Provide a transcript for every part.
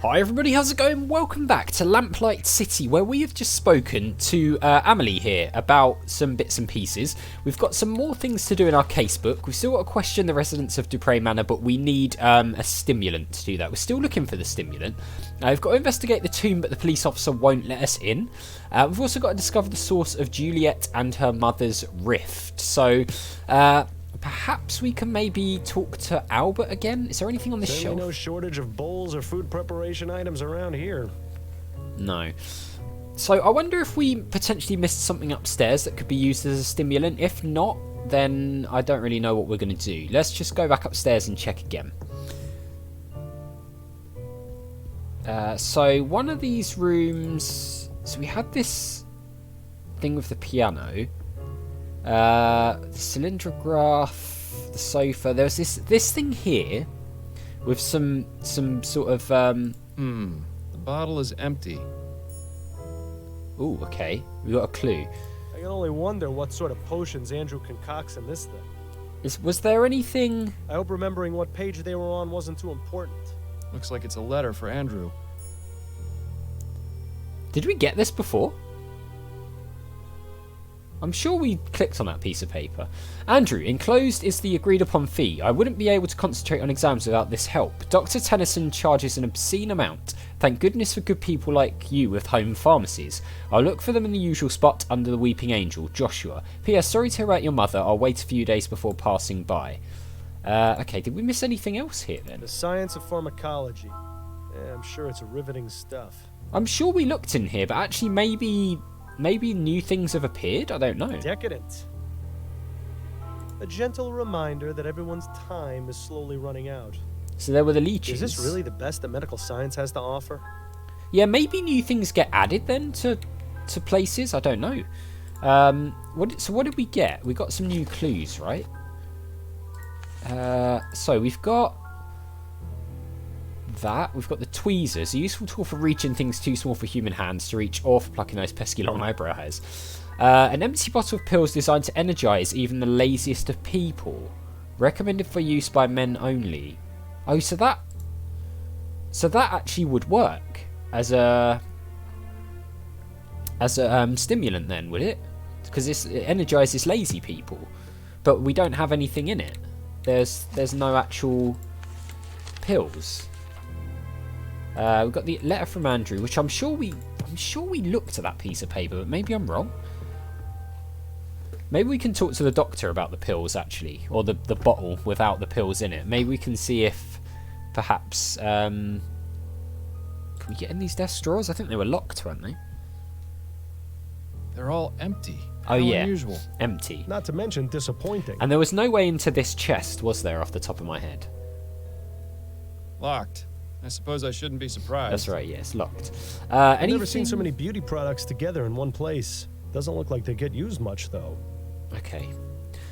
Hi everybody, how's it going? Welcome back to Lamplight City, where we have just spoken to Amelie here about some bits and pieces. We've got some more things to do in our casebook. We've still got to question the residents of DuPree Manor, but we need a stimulant to do that. We're still looking for the stimulant. We've got to investigate the tomb, but the police officer won't let us in. We've also got to discover the source of Juliet and her mother's rift. So, perhaps we can maybe talk to Albert again? Is there anything on this shelf? No shortage of bowls or food preparation items around here. No. So I wonder if we potentially missed something upstairs that could be used as a stimulant. If not, then I don't really know what we're going to do. Let's just go back upstairs and check again. So one of these rooms... So we had this thing with the piano. The cylindrograph, the sofa. There was this thing here with some sort of The bottle is empty. Ooh, okay. We got a clue. I can only wonder what sort of potions Andrew concocts in this thing. Was there anything? I hope remembering what page they were on wasn't too important. Looks like it's a letter for Andrew. Did we get this before? I'm sure we clicked on that piece of paper. Andrew, enclosed is the agreed upon fee. I wouldn't be able to concentrate on exams without this help. Dr. Tennyson charges an obscene amount. Thank goodness for good people like you with home pharmacies. I'll look for them in the usual spot under the Weeping Angel, Joshua. P.S. Sorry to hear about your mother. I'll wait a few days before passing by. Okay, did we miss anything else here then? The science of pharmacology. Yeah, I'm sure it's riveting stuff. I'm sure we looked in here, but actually maybe new things have appeared? I don't know. Decadent. A gentle reminder that everyone's time is slowly running out. So there were the leeches. Is this really the best that medical science has to offer? Yeah, maybe new things get added then to places. I don't know. So what did we get? We got some new clues, right? So we've got that. We've got the tweezers, a useful tool for reaching things too small for human hands to reach, or for plucking those pesky long eyebrow hairs. An empty bottle of pills designed to energize even the laziest of people. Recommended for use by men only. Oh, so that actually would work as a stimulant then, would it? Because it energizes lazy people, but we don't have anything in it. There's no actual pills. We've got the letter from Andrew, which I'm sure we looked at that piece of paper, but maybe I'm wrong. Maybe we can talk to the doctor about the pills actually, or the bottle without the pills in it. Maybe we can see if perhaps can we get in these desk drawers? I think they were locked, weren't they? They're all empty. Oh yeah, unusual. Empty. Not to mention disappointing. And there was no way into this chest, was there, off the top of my head? Locked. I suppose I shouldn't be surprised. That's right, yes, locked. I've never seen so many beauty products together in one place. Doesn't look like they get used much, though. Okay.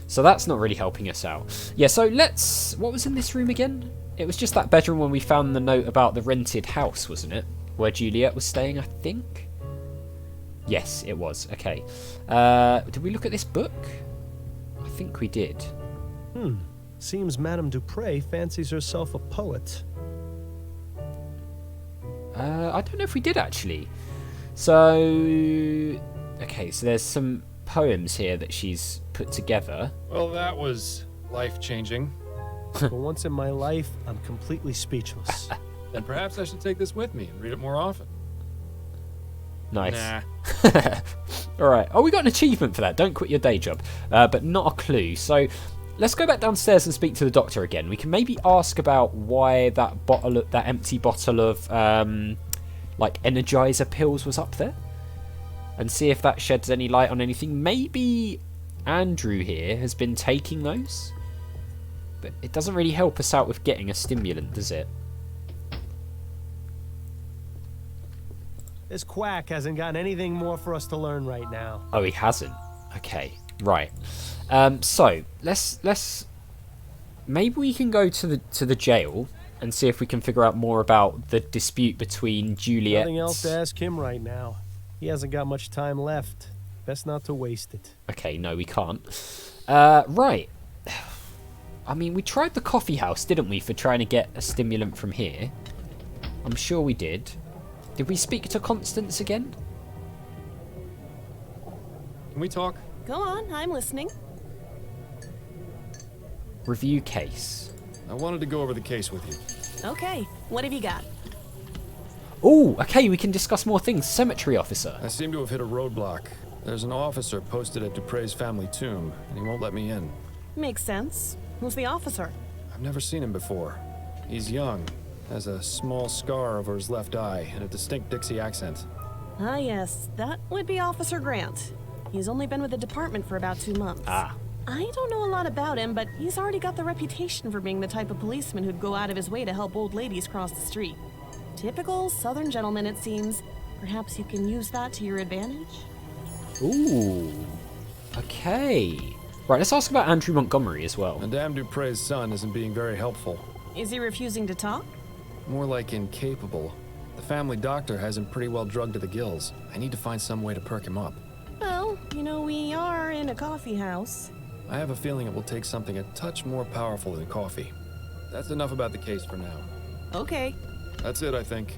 So that's not really helping us out. Yeah, so let's... What was in this room again? It was just that bedroom when we found the note about the rented house, wasn't it? Where Juliet was staying, I think? Yes, it was. Okay. Did we look at this book? I think we did. Seems Madame DuPree fancies herself a poet. I don't know if we did, actually. So... Okay, so there's some poems here that she's put together. Well, that was life-changing. For once in my life, I'm completely speechless. Then perhaps I should take this with me and read it more often. Nice. Nah. Alright. Oh, we got an achievement for that. Don't quit your day job. But not a clue. So... Let's go back downstairs and speak to the doctor again. We can maybe ask about why that empty bottle of like Energizer pills was up there, and see if that sheds any light on anything. Maybe Andrew here has been taking those, but it doesn't really help us out with getting a stimulant, does it? This quack hasn't got anything more for us to learn right now. Oh, he hasn't. Okay, right. So let's maybe we can go to the jail and see if we can figure out more about the dispute between Juliet. Nothing else to ask him right now. He hasn't got much time left. Best not to waste it. Okay, no, we can't. Right. I mean, we tried the coffee house, didn't we, for trying to get a stimulant from here. I'm sure we did. Did we speak to Constance again? Can we talk? Go on, I'm listening. Review case. I wanted to go over the case with you. Okay, what have you got? Oh, okay, we can discuss more things. Cemetery officer. I seem to have hit a roadblock. There's an officer posted at DuPree's family tomb, and he won't let me in. Makes sense. Who's the officer? I've never seen him before. He's young, has a small scar over his left eye, and a distinct Dixie accent. Ah, yes, that would be Officer Grant. He's only been with the department for about 2 months. Ah. I don't know a lot about him, but he's already got the reputation for being the type of policeman who'd go out of his way to help old ladies cross the street. Typical Southern gentleman, it seems. Perhaps you can use that to your advantage? Ooh. Okay. Right, let's ask about Andrew Montgomery as well. Madame DuPree's son isn't being very helpful. Is he refusing to talk? More like incapable. The family doctor has him pretty well drugged to the gills. I need to find some way to perk him up. Well, you know, we are in a coffee house. I have a feeling it will take something a touch more powerful than coffee. That's enough about the case for now. Okay, That's it, I think.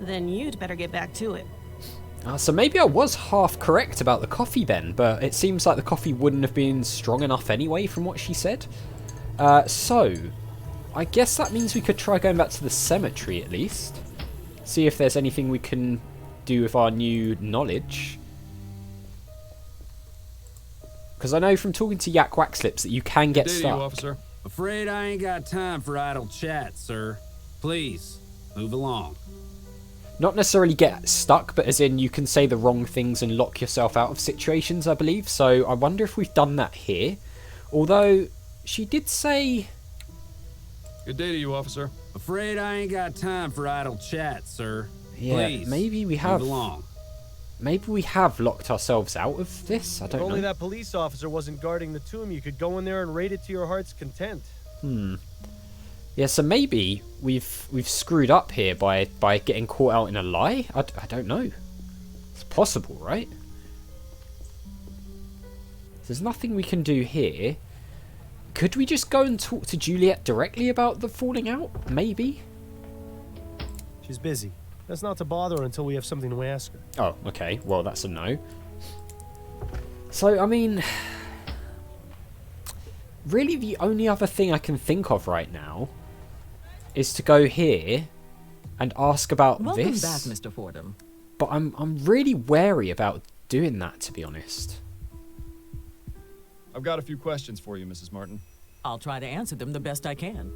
then you'd better get back to it. So maybe I was half correct about the coffee then, but it seems like the coffee wouldn't have been strong enough anyway from what she said. So, I guess that means we could try going back to the cemetery at least. See if there's anything we can do with our new knowledge. Because I know from talking to Yak Waxlips that you can get Good day to stuck. you, officer. Afraid I ain't got time for idle chat, sir. Please, move along. Not necessarily get stuck, but as in you can say the wrong things and lock yourself out of situations, I believe. So I wonder if we've done that here. Although, she did say... Good day to you, officer. Afraid I ain't got time for idle chat, sir. Yeah, Please, maybe we have... move along. Maybe we have locked ourselves out of this? I If don't only know. that police officer wasn't guarding the tomb, you could go in there and raid it to your heart's content. Yeah, so maybe we've screwed up here by getting caught out in a lie? I don't know. It's possible, right? There's nothing we can do here. Could we just go and talk to Juliet directly about the falling out? Maybe? She's busy. That's not to bother her until we have something to ask her. Oh, okay. Well, that's a no. So, I mean... Really, the only other thing I can think of right now is to go here and ask about Welcome this. back, Mr. Fordham. But I'm really wary about doing that, to be honest. I've got a few questions for you, Mrs. Martin. I'll try to answer them the best I can.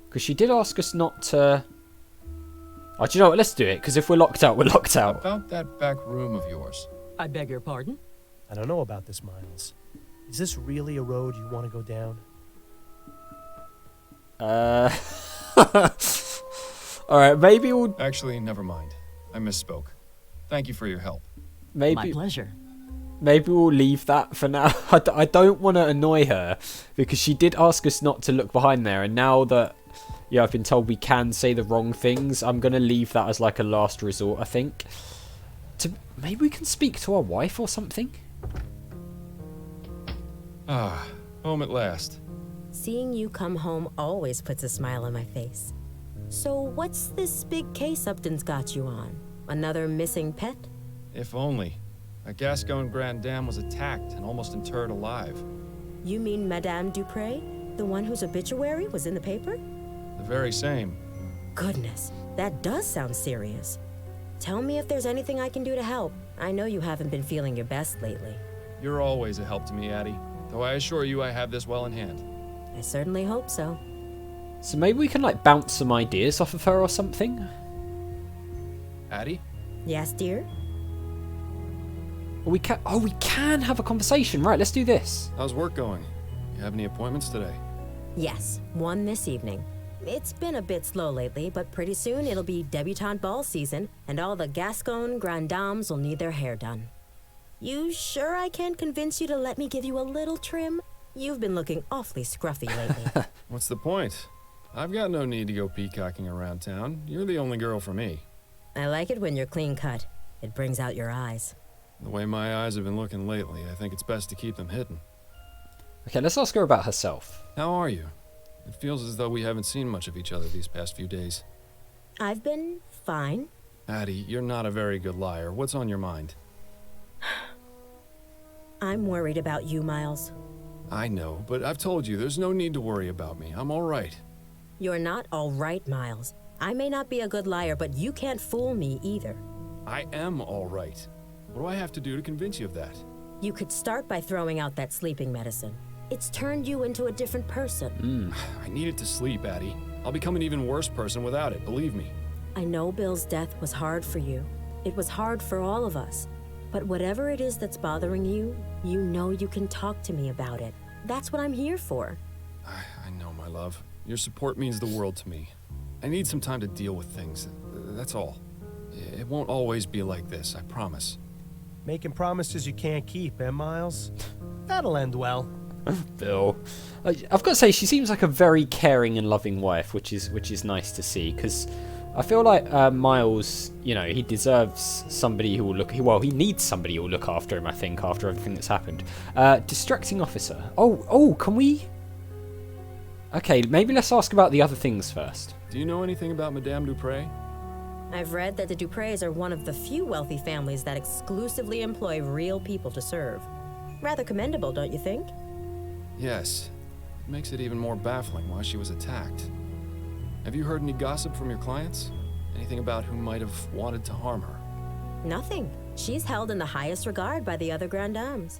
Because she did ask us not to... Oh, do you know what? Let's do it, because if we're locked out, we're locked out. About that back room of yours. I beg your pardon? I don't know about this, Miles. Is this really a road you want to go down? Alright, maybe we'll... Actually, never mind. I misspoke. Thank you for your help. My Maybe pleasure. we'll leave that for now. I don't want to annoy her, because she did ask us not to look behind there, and now that... Yeah, I've been told we can say the wrong things. I'm going to leave that as like a last resort, I think. Maybe we can speak to our wife or something? Ah, home at last. Seeing you come home always puts a smile on my face. So what's this big case Upton's got you on? Another missing pet? If only. A Gascon Grand Dame was attacked and almost interred alive. You mean Madame DuPree? The one whose obituary was in the paper? The very same. Goodness, that does sound serious. Tell me if there's anything I can do to help. I know you haven't been feeling your best lately. You're always a help to me, Addy. Though I assure you I have this well in hand. I certainly hope so. So maybe we can like bounce some ideas off of her or something? Addy? Yes, dear? Or we can have a conversation. Right, let's do this. How's work going? You have any appointments today? Yes, one this evening. It's been a bit slow lately, but pretty soon it'll be debutante ball season, and all the Gascon Grand Dames will need their hair done. You sure I can't convince you to let me give you a little trim? You've been looking awfully scruffy lately. What's the point? I've got no need to go peacocking around town. You're the only girl for me. I like it when you're clean cut. It brings out your eyes. The way my eyes have been looking lately, I think it's best to keep them hidden. Okay, let's ask her about herself. How are you? It feels as though we haven't seen much of each other these past few days. I've been fine. Addy, you're not a very good liar. What's on your mind? I'm worried about you, Miles. I know, but I've told you, there's no need to worry about me. I'm all right. You're not all right, Miles. I may not be a good liar, but you can't fool me either. I am all right. What do I have to do to convince you of that? You could start by throwing out that sleeping medicine. It's turned you into a different person. I need it to sleep, Addy. I'll become an even worse person without it, believe me. I know Bill's death was hard for you. It was hard for all of us. But whatever it is that's bothering you, you know you can talk to me about it. That's what I'm here for. I know, my love. Your support means the world to me. I need some time to deal with things. That's all. It won't always be like this, I promise. Making promises you can't keep, eh, Miles? That'll end well. Bill. I've got to say, she seems like a very caring and loving wife, which is nice to see, because I feel like Miles, you know, he deserves somebody who will look... Well, he needs somebody who will look after him, I think, after everything that's happened. Distracting officer. Oh, can we... Okay, maybe let's ask about the other things first. Do you know anything about Madame DuPree? I've read that the DuPrees are one of the few wealthy families that exclusively employ real people to serve. Rather commendable, don't you think? Yes. It makes it even more baffling why she was attacked. Have you heard any gossip from your clients? Anything about who might have wanted to harm her? Nothing. She's held in the highest regard by the other Grand Dames.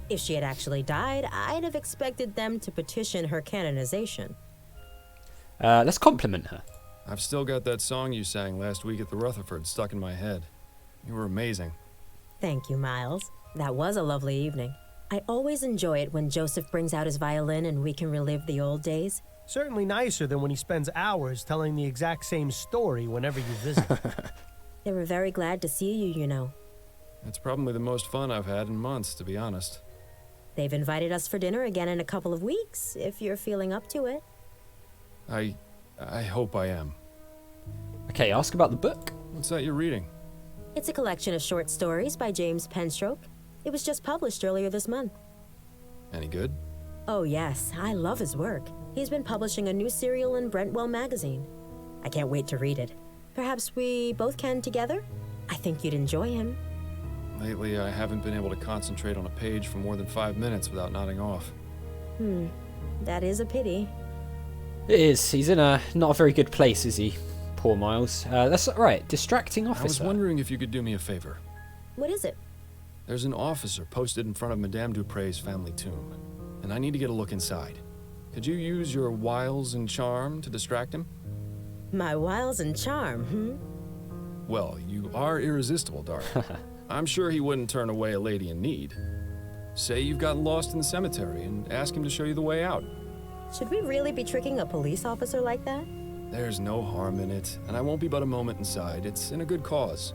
If she had actually died, I'd have expected them to petition her canonization. Let's compliment her. I've still got that song you sang last week at the Rutherford stuck in my head. You were amazing. Thank you, Miles. That was a lovely evening. I always enjoy it when Joseph brings out his violin and we can relive the old days. Certainly nicer than when he spends hours telling the exact same story whenever you visit. They were very glad to see you, you know. It's probably the most fun I've had in months, to be honest. They've invited us for dinner again in a couple of weeks, if you're feeling up to it. I hope I am. Okay, ask about the book. What's that you're reading? It's a collection of short stories by James Penstroke. It was just published earlier this month. Any good? Oh yes, I love his work. He's been publishing a new serial in Brentwell magazine. I can't wait to read it. Perhaps we both can together? I think you'd enjoy him. Lately, I haven't been able to concentrate on a page for more than 5 minutes without nodding off. That is a pity. It is. He's in a not a very good place, is he? Poor Miles. That's right. Distracting officer. I was wondering if you could do me a favor. What is it? There's an officer posted in front of Madame DuPree's family tomb, and I need to get a look inside. Could you use your wiles and charm to distract him? My wiles and charm, Well, you are irresistible, darling. I'm sure he wouldn't turn away a lady in need. Say you've gotten lost in the cemetery and ask him to show you the way out. Should we really be tricking a police officer like that? There's no harm in it, and I won't be but a moment inside. It's in a good cause.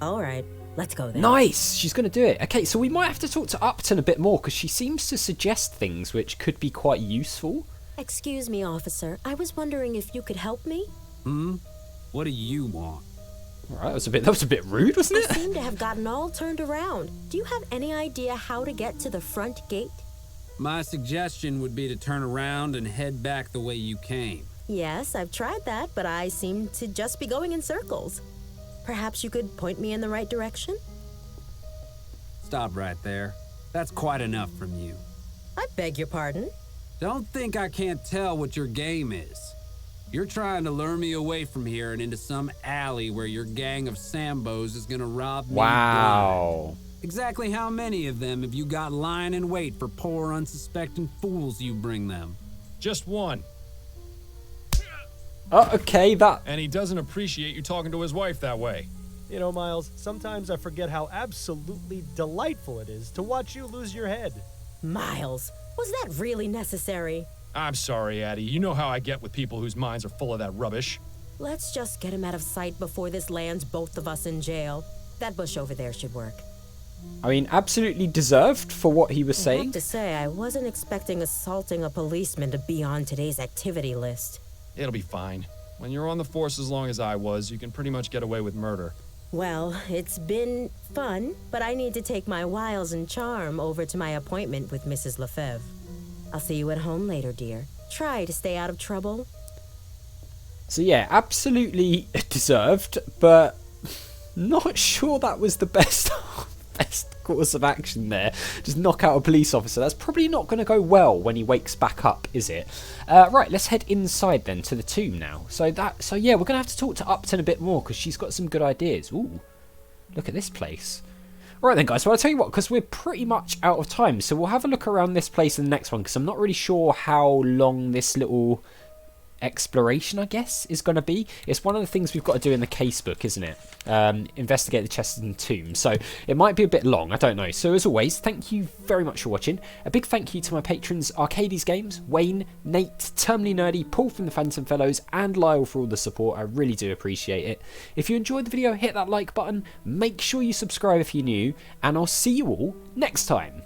All right, let's go then. Nice! She's going to do it. Okay, so we might have to talk to Upton a bit more, because she seems to suggest things which could be quite useful. Excuse me, officer. I was wondering if you could help me? What do you want? Alright, that was a bit rude, wasn't I it? seem to have gotten all turned around. Do you have any idea how to get to the front gate? My suggestion would be to turn around and head back the way you came. Yes, I've tried that, but I seem to just be going in circles. Perhaps you could point me in the right direction? Stop right there. That's quite enough from you. I beg your pardon? Don't think I can't tell what your game is. You're trying to lure me away from here and into some alley where your gang of Sambos is gonna rob me. Wow. blind. Exactly how many of them have you got lying in wait for poor unsuspecting fools you bring them? Just one. Oh, okay, that... And he doesn't appreciate you talking to his wife that way. You know, Miles, sometimes I forget how absolutely delightful it is to watch you lose your head. Miles, was that really necessary? I'm sorry, Addy. You know how I get with people whose minds are full of that rubbish. Let's just get him out of sight before this lands both of us in jail. That bush over there should work. I mean, absolutely deserved for what he was I saying. have to say, I wasn't expecting assaulting a policeman to be on today's activity list. It'll be fine. When you're on the force as long as I was, you can pretty much get away with murder. Well, it's been fun, but I need to take my wiles and charm over to my appointment with Mrs. Lefebvre. I'll see you at home later, dear. Try to stay out of trouble. So yeah, absolutely deserved, but not sure that was the best course of action there. Just knock out a police officer. That's probably not going to go well when he wakes back up, is it? Right, let's head inside then to the tomb now. So yeah, we're going to have to talk to Upton a bit more because she's got some good ideas. Ooh, look at this place. Right then, guys, well, I'll tell you what, because we're pretty much out of time, so we'll have a look around this place in the next one, because I'm not really sure how long this little exploration, I guess, is going to be. It's one of the things we've got to do in the casebook, isn't it? Investigate the Chesterton tomb. So it might be a bit long, I don't know. So as always, thank you very much for watching. A big thank you to my patrons Arcades Games, Wayne, Nate, Terminally Nerdy, Paul from the Phantom Fellows, and Lyle for all the support. I really do appreciate it. If you enjoyed the video, hit that like button. Make sure you subscribe if you're new, and I'll see you all next time.